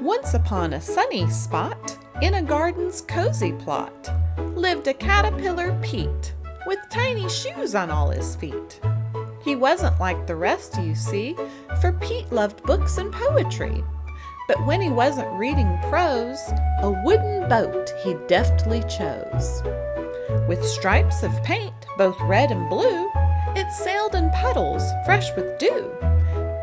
Once upon a sunny spot, in a garden's cozy plot, lived a caterpillar Pete, with tiny shoes on all his feet. He wasn't like the rest, you see, for Pete loved books and poetry. But when he wasn't reading prose, a wooden boat he deftly chose. With stripes of paint, both red and blue, it sailed in puddles fresh with dew.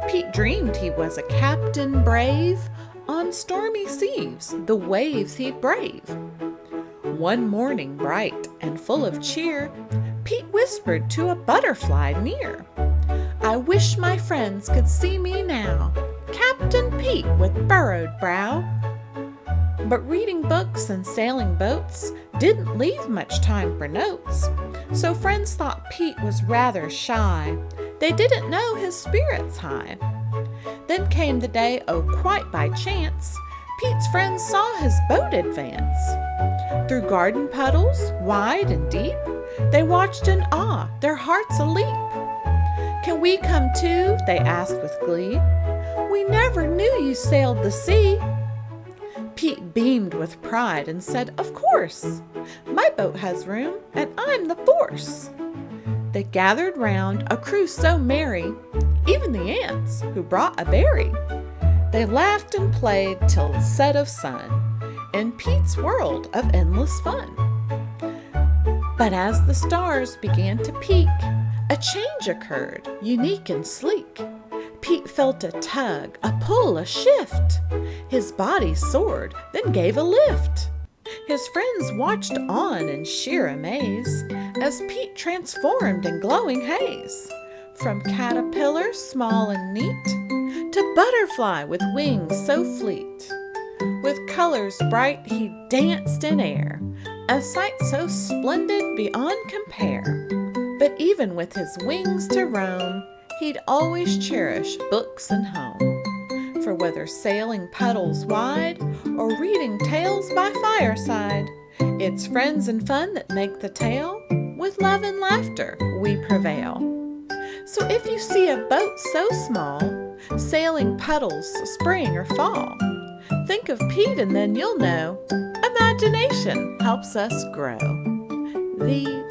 Pete dreamed he was a captain brave, on stormy seas the waves he'd brave. One morning bright and full of cheer, Pete whispered to a butterfly near, "I wish my friends could see me now, Captain Pete with furrowed brow." But reading books and sailing boats didn't leave much time for notes, so friends thought Pete was rather shy. They didn't know his spirits high. Then came the day, oh quite by chance, Pete's friends saw his boat advance. Through garden puddles, wide and deep, they watched in awe, their hearts a-leap. "Can we come too?" they asked with glee. "We never knew you sailed the sea." Pete beamed with pride and said, "Of course, my boat has room and I'm the force." They gathered round, a crew so merry, even the ants who brought a berry. They laughed and played till set of sun, in Pete's world of endless fun. But as the stars began to peak, a change occurred, unique and sleek. Pete felt a tug, a pull, a shift. His body soared, then gave a lift. His friends watched on in sheer amaze as Pete transformed in glowing haze. From caterpillar small and neat to butterfly with wings so fleet. With colors bright he danced in air, a sight so splendid beyond compare. But even with his wings to roam, he'd always cherish books and home. For whether sailing puddles wide or reading tales by fireside, it's friends and fun that make the tale. With love and laughter we prevail. So if you see a boat so small, sailing puddles spring or fall, think of Pete and then you'll know imagination helps us grow. The